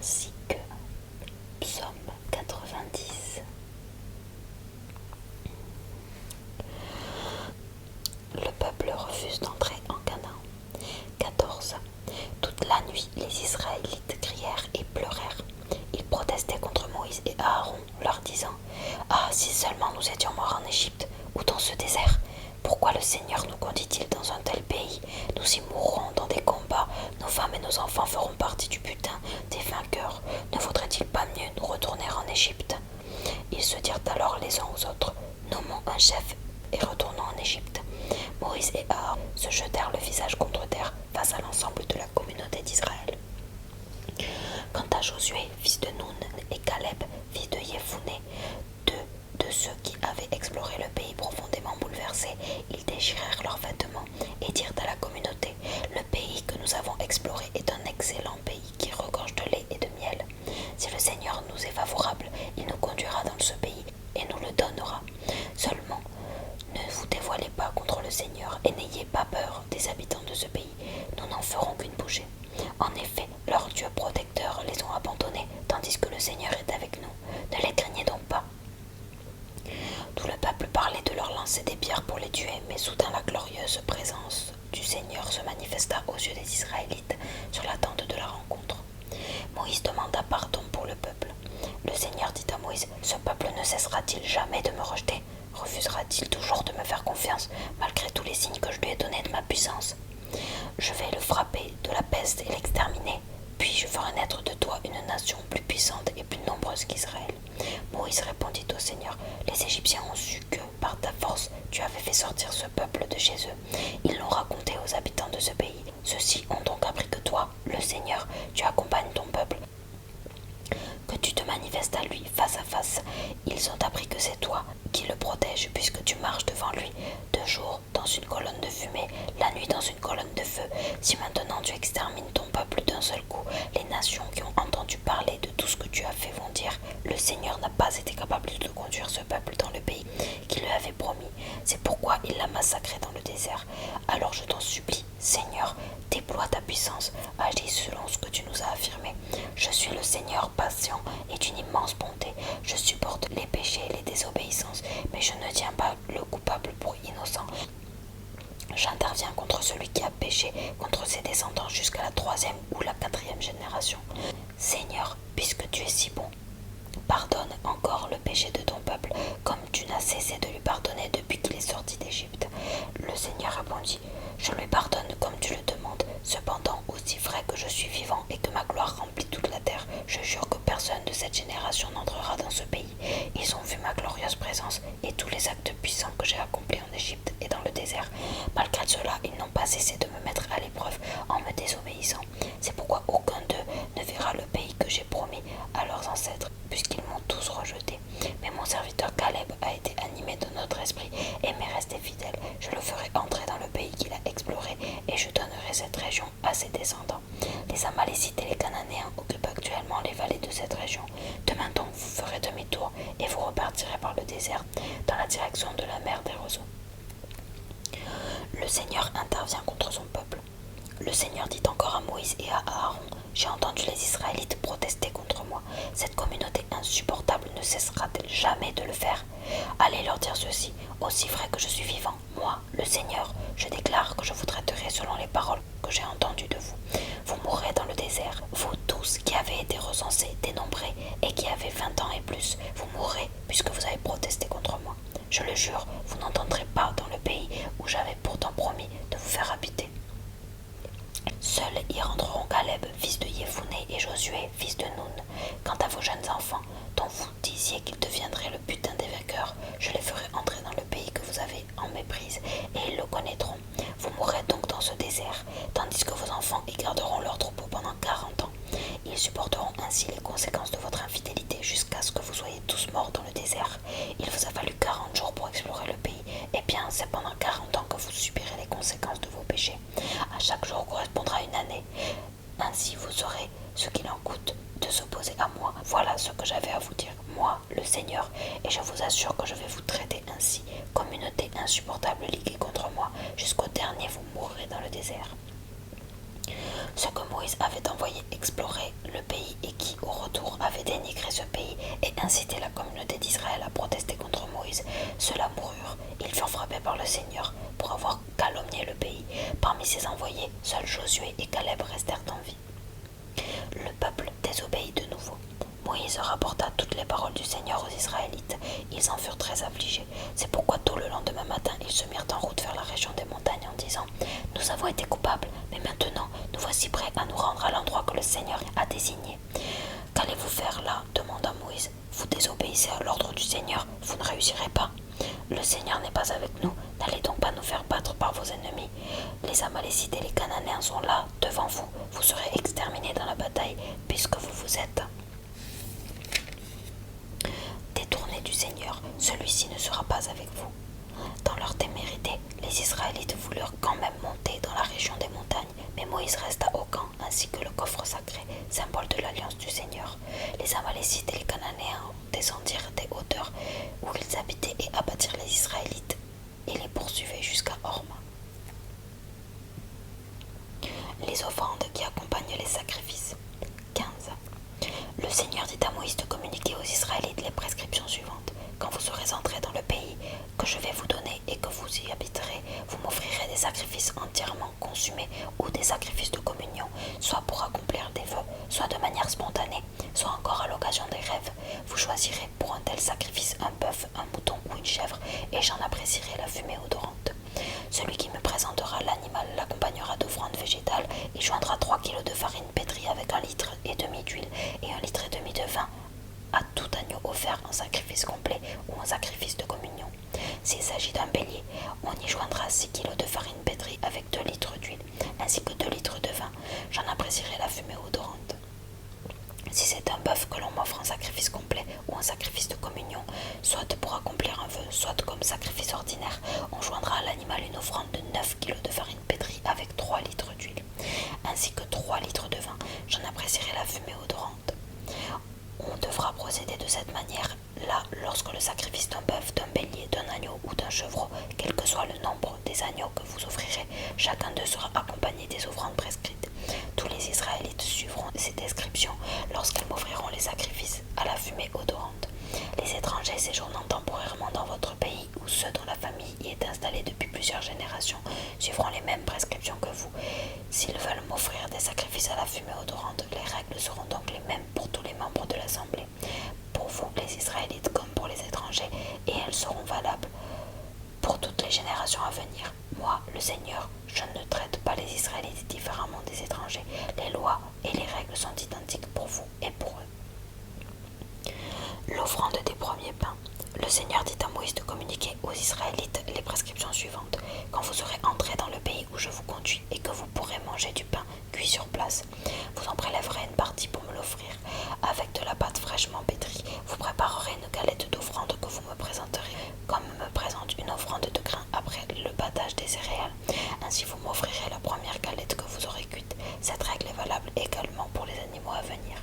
ainsi que Psaume 90. Le peuple refuse d'entrer en Canaan. 14. Toute la nuit, les Israélites crièrent et pleurèrent. Ils protestaient contre Moïse et Aaron, leur disant : « Ah, si seulement nous étions morts en Égypte ou dans ce désert ! Pourquoi le Seigneur nous conduit-il dans un tel pays ? Nous y mourrons dans des combats, nos femmes et nos enfants feront partie du butin des vainqueurs. Ne vaudrait-il pas mieux nous retourner en Égypte ? » Ils se dirent alors les uns aux autres : « Nommons un chef et retournons en Égypte. » Moïse et Aaron se jetèrent le visage contre terre face à l'ensemble de la communauté d'Israël. Quant à Josué, fils de Nun, et Caleb, fils de Yéphoné, deux de ceux qui avaient exploré le pays profondément bouleversé, ils déchirèrent leurs vêtements et dirent à la communauté : « Le pays que nous avons exploré est un excellent pays qui regorge de lait et de miel. Si le Seigneur nous est favorable, il nous conduira dans ce pays et nous le donnera. Seulement, ne vous dévoilez pas contre le Seigneur et n'ayez pas peur des habitants de ce pays. Nous n'en ferons qu'une bouchée. En effet, leurs dieux protecteurs les ont abandonnés, tandis que le Seigneur est avec nous. Ne les craignez donc pas. » Tout le peuple parlait de leur lancer des pierres pour les tuer, mais soudain la glorieuse présence du Seigneur se manifesta aux yeux des Israélites sur la tente de la rencontre. Moïse demanda pardon pour le peuple. Le Seigneur dit à Moïse : « Ce peuple ne cessera-t-il jamais de me rejeter ? Refusera-t-il toujours de me faire confiance, malgré tous les signes que je lui ai donnés de ma puissance ? Je vais le frapper de la peste et l'exterminer, puis je ferai naître de toi une nation plus puissante et plus nombreuse qu'Israël. » Moïse répondit au Seigneur : « Les Égyptiens ont su que, par ta force, tu avais fait sortir ce peuple de chez eux. Ils l'ont raconté aux habitants de ce pays. Ceux-ci ont donc appris que toi, le Seigneur, tu accompagnes ton peuple, que tu te manifestes à lui face à face. Ils ont appris que c'est toi qui le protège, puisque tu marches devant lui, de jour dans une colonne de fumée, la nuit dans une colonne de feu. Si maintenant tu extermines ton peuple d'un seul coup, les nations qui ont entendu parler de tout ce que tu as fait vont dire : le Seigneur n'a pas été capable de conduire ce peuple dans le pays qu'il lui avait promis. C'est pourquoi il l'a massacré dans le désert. Alors je t'en supplie, Seigneur, déploie ta puissance, agis selon ce que tu nous as affirmé. Je suis le Seigneur patient et d'une immense bonté. Je supporte les péchés et les désobéissances, mais je ne tiens pas le coupable pour innocent. J'interviens contre celui qui a péché, contre ses descendants jusqu'à la 3e ou la 4e génération. Seigneur, puisque tu es si bon, pardonne encore le péché de ton peuple, comme tu n'as cessé de lui pardonner depuis qu'il est sorti d'Égypte. » Le Seigneur répondit : « Je lui pardonne comme tu le demandes. Cependant, aussi vrai que je suis vivant et que ma gloire remplit toute la terre, je jure que personne de cette génération n'entrera dans ce pays. Ils ont vu ma glorieuse présence et tous les actes puissants que j'ai accomplis en Égypte et dans le désert. Malgré cela, ils n'ont pas cessé de me mettre à l'épreuve en me désobéissant. C'est pourquoi aucun d'eux ne verra le pays que j'ai promis à leurs ancêtres, puisqu'ils m'ont tous rejeté. Mais mon serviteur Caleb a été animé de notre esprit et m'est resté fidèle. Je le ferai entrer dans le pays qu'il a exploré et je donnerai cette région à ses descendants. Les Amalécites et les Cananéens occupent actuellement les vallées de cette région. Demain donc, vous ferez demi-tour et vous repartirez par le désert dans la direction de la mer des roseaux. » Le Seigneur intervient contre son peuple. Le Seigneur dit encore à Moïse et à Aaron : « J'ai entendu les Israélites protester contre moi. Cette communauté insupportable ne cessera-t-elle jamais de le faire ? Allez leur dire ceci : aussi vrai que je suis vivant, moi, le Seigneur, je déclare que je vous traiterai selon les paroles que j'ai entendues de vous. Vous mourrez dans le désert, vous tous qui avez été recensés, dénombrés, et qui avez 20 ans et plus, vous mourrez puisque vous avez protesté contre moi. Je le jure, vous n'entendrez pas dans le pays où j'avais pourtant promis de vous faire habiter. Seuls y rentreront Caleb, fils de Yéphoné, et Josué, fils de Nun. Quant à vos jeunes enfants, dont vous disiez qu'ils deviendraient le butin des vainqueurs, je les ferai entrer dans le pays que vous avez en méprise, et ils le connaîtront. Vous mourrez donc dans ce désert, tandis que vos enfants y garderont leur troupeau pendant 40 ans. Ils supporteront ainsi les conséquences de votre infidélité jusqu'à ce que vous soyez tous morts dans le désert. Il vous a fallu 40 jours pour explorer le pays. Eh bien, c'est pendant 40 ans que vous subirez les conséquences de vos péchés. À chaque jour correspondra une année. Ainsi, vous saurez ce qu'il en coûte de s'opposer à moi. Voilà ce que j'avais à vous dire, moi, le Seigneur, et je vous assure que je vais vous traiter ainsi. Communauté insupportable liguée contre moi, jusqu'au dernier vous mourrez dans le désert. Ceux que Moïse avait envoyés explorer le pays et qui, par le Seigneur pour avoir calomnié le pays. Parmi ses envoyés, seuls Josué et Caleb restèrent en vie. Le peuple désobéit de nouveau. Moïse rapporta toutes les paroles du Seigneur aux Israélites. Ils en furent très affligés. C'est pourquoi tôt le lendemain matin, ils se mirent en route vers la région des montagnes en disant « Nous avons été coupables, mais maintenant, nous voici prêts à nous rendre à l'endroit que le Seigneur a désigné. » « Qu'allez-vous faire là ?» demanda Moïse. « Vous désobéissez à l'ordre du Seigneur, vous ne réussirez pas. Le Seigneur n'est pas avec nous, n'allez donc pas nous faire battre par vos ennemis. Les Amalécites et les Cananéens sont là, devant vous. Vous serez exterminés dans la bataille, puisque vous vous êtes détournés du Seigneur. Celui-ci ne sera pas avec vous. » Dans leur témérité, les Israélites voulurent quand même monter dans la région des montagnes, mais Moïse resta au camp, ainsi que le coffre sacré, symbole de l'alliance du Seigneur. Les Amalécites et les Cananéens descendirent des hauteurs où ils habitaient et abattirent les Israélites et les poursuivaient jusqu'à Horma. Les offrandes qui accompagnent les sacrifices. 15. Le Seigneur dit à Moïse de communiquer aux Israélites les prescriptions suivantes. Quand vous serez entrés dans le pays que je vais vous donner et que vous y habiterez, vous m'offrirez des sacrifices entièrement consumés ou des sacrifices de communion, soit pour accomplir des vœux, soit de manière spontanée, soit encore à l'occasion des rêves. Vous choisirez pour un tel sacrifice un bœuf, un mouton ou une chèvre, et j'en apprécierai la fumée odorante. Celui qui me présentera l'animal l'accompagnera d'offrandes végétales et joindra 3 kilos de farine pétrie avec 1,5 litre d'huile et 1,5 litre de vin à tout agneau offert en sacrifice complet ou en sacrifice de communion. S'il s'agit d'un bélier, on y joindra 6 kilos de farine pétrie avec 2 litres d'huile, ainsi que 2 litres de vin. J'en apprécierai la fumée odorante. Si c'est un bœuf que l'on m'offre en sacrifice complet ou en sacrifice de communion, soit pour accomplir un vœu, soit comme sacrifice ordinaire, on joindra à l'animal une offrande de 9 kilos de farine pétrie avec 3 litres d'huile, ainsi que 3 litres de vin. J'en apprécierai la fumée odorante. On devra procéder de cette manière là lorsque le sacrifice d'un bœuf, d'un bélier, d'un agneau ou d'un chevreau, quel que soit le nombre des agneaux que vous offrirez, chacun d'eux sera accompagné des offrandes prescrites. Tous les Israélites suivront ces descriptions lorsqu'ils m'offriront les sacrifices à la fumée odorante. Les étrangers séjournant temporairement dans votre pays ou ceux dont la famille y est installée depuis plusieurs générations suivront les mêmes prescriptions que vous. S'ils veulent m'offrir des sacrifices à la fumée odorante, les règles seront donc les mêmes pour tous les membres de l'Assemblée, pour vous les Israélites comme pour les étrangers, et elles seront valables pour toutes les générations à venir. Moi, le Seigneur, je ne traite pas les Israélites différemment des étrangers. Les lois et les règles sont identiques pour vous et pour eux. L'offrande des premiers pains. Le Seigneur dit à Moïse de communiquer aux Israélites les prescriptions suivantes. Quand vous serez entrés dans le pays où je vous conduis et que vous pourrez manger du pain cuit sur place, vous en prélèverez une partie pour me l'offrir. Avec de la pâte fraîchement pétrie, vous préparerez une galette d'offrande que vous me présenterez, comme me présente une offrande de grains après le battage des céréales. Ainsi vous m'offrirez la première galette que vous aurez cuite. Cette règle est valable également pour les animaux à venir.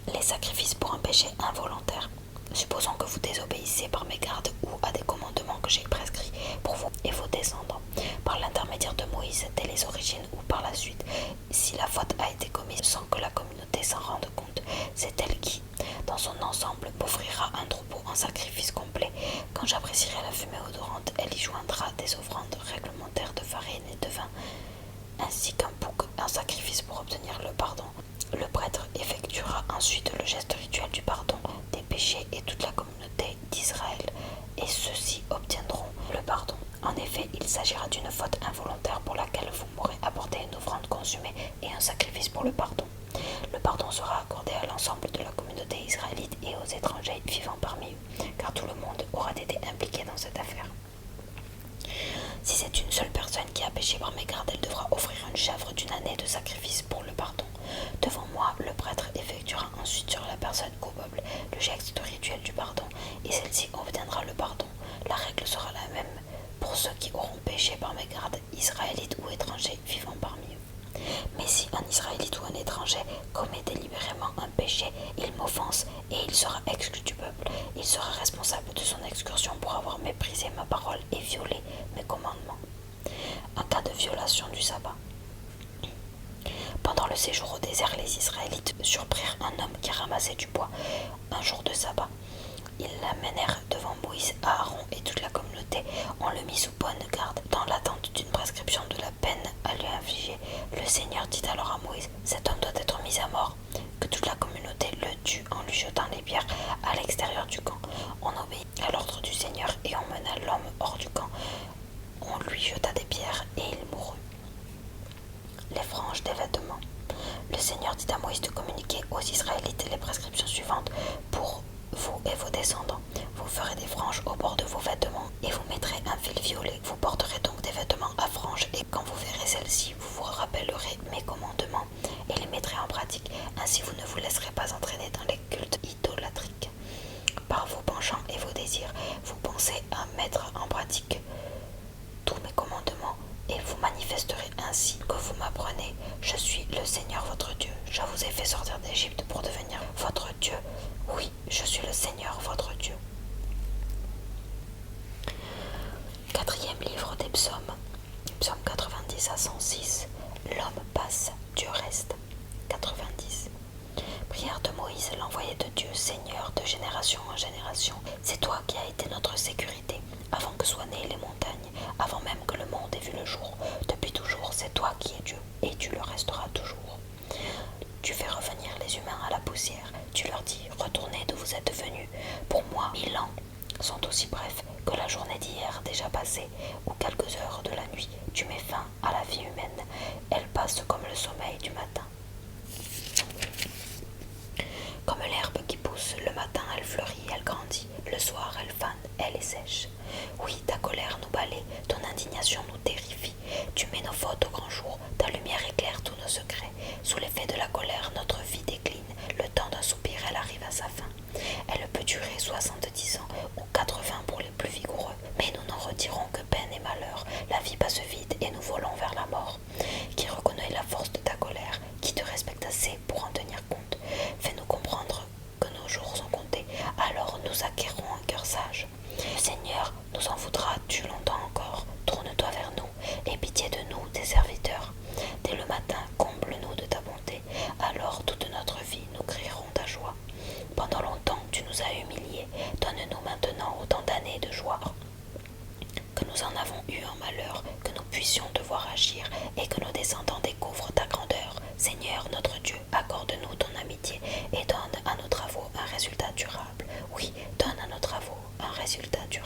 Les sacrifices pour un péché involontaire. Supposons que vous désobéissez par mégarde ou à des commandements que j'ai prescrits pour vous et vos descendants, par l'intermédiaire de Moïse dès les origines ou par la suite. Si la faute a été commise sans que la communauté s'en rende compte, c'est elle qui, dans son ensemble, m'offrira un troupeau en sacrifice complet. Quand j'apprécierai la fumée odorante, elle y joindra des offrandes réglementaires de farine et de vin, ainsi qu'un bouc, un sacrifice pour obtenir le pardon. Le prêtre effectuera ensuite le geste rituel du pardon des péchés et toute la communauté d'Israël, et ceux-ci obtiendront le pardon. En effet, il s'agira d'une faute involontaire pour laquelle vous m'aurez apporté une offrande consumée et un sacrifice pour le pardon. Le pardon sera accordé à l'ensemble de la communauté israélite et aux étrangers vivant parmi eux, car tout le monde aura été impliqué dans cette affaire. Si c'est une seule personne qui a péché par mégarde, elle devra offrir une chèvre d'une année de sacrifice pour le pardon. Devant moi, le prêtre effectuera ensuite sur la personne coupable le geste rituel du pardon, et celle-ci obtiendra le pardon. La règle sera la même pour ceux qui auront péché par mégarde, israélites ou étrangers vivant parmi eux. Mais si un israélite ou un étranger commet délibérément un péché, il m'offense et il sera exclu du peuple. Il sera responsable de son excursion pour avoir méprisé ma parole et violé mes commandements. Un cas de violation du sabbat. Pendant le séjour au désert, les Israélites surprirent un homme qui ramassait du bois un jour de sabbat. Ils l'amenèrent devant Moïse, Aaron et toute la communauté. On le mit sous bonne garde, dans l'attente d'une prescription de la peine à lui infliger. Le Seigneur dit alors à Moïse, cet homme doit être mis à mort. Que toute la communauté le tue en lui jetant les pierres à l'extérieur du camp. On obéit à l'ordre du Seigneur et on mena l'homme hors du camp. On lui jeta des pierres et il mourut. Les franges des vêtements. Le Seigneur dit à Moïse de communiquer aux Israélites les prescriptions suivantes pour vous et vos descendants. Vous ferez des franges au bord de vos vêtements et vous mettrez un fil violet. Vous porterez donc des vêtements à franges et quand vous verrez celles-ci, vous vous rappellerez mes commandements et les mettrez en pratique. Ainsi vous ne vous laisserez pas entraîner dans les cultes idolâtriques. Par vos penchants et vos désirs, vous pensez à mettre en pratique tous mes commandements et vous manifesterez ainsi que vous m'apprenez. Je suis le Seigneur votre Dieu. Je vous ai fait sortir d'Égypte pour devenir votre Dieu. Oui, je suis le Seigneur votre Dieu. Quatrième livre des psaumes. Psaume 90 à 106. L'homme passe, Dieu reste. 90. Prière de Moïse, l'envoyé de Dieu, Seigneur, de génération en génération. C'est toi qui as été notre sécurité, avant que soient nées les montagnes, avant même que le monde ait vu le jour. Depuis toujours, c'est toi qui es Dieu, et tu le resteras toujours. Tu fais revenir les humains à la poussière. Tu leur dis, retournez d'où vous êtes venus. Pour moi, 1000 ans sont aussi brefs que la journée d'hier déjà passée, ou quelques heures de la nuit. Tu mets fin à la vie humaine. Elle passe comme le sommeil du matin. Comme l'herbe qui pousse, le matin elle fleurit, elle grandit, le soir elle fane, elle est sèche. Oui, ta colère nous balaie, ton indignation nous terrifie. Tu mets nos fautes au grand jour, ta lumière éclaire tous nos secrets. Sous l'effet de la colère, notre vie décline, le temps d'un soupir, elle arrive à sa fin. Elle peut durer 70 ans ou 80 pour les plus vigoureux, mais nous n'en retirons que peine et malheur. La vie passe vite et nous volons vers la mort. Qui reconnaît la force de ta colère, qui te respecte assez pour en tenir compte. Fais-nous comprendre que nos jours sont comptés, alors nous acquérons un cœur sage. Le Seigneur nous en voudra-tu longtemps encore? Tourne-toi vers nous, aie pitié de nous, tes serviteurs. Dès le matin, comble-nous de ta bonté, alors toute notre vie nous crierons ta joie. Pendant longtemps tu nous as humiliés, donne-nous maintenant autant d'années de joie que nous en avons eu en malheur, que nous puissions te voir agir et que nos descendants découvrent ta grandeur. Seigneur notre Dieu, accorde-nous ton amitié et donne à nos travaux un résultat durable. Oui, donne à nos travaux un résultat durable.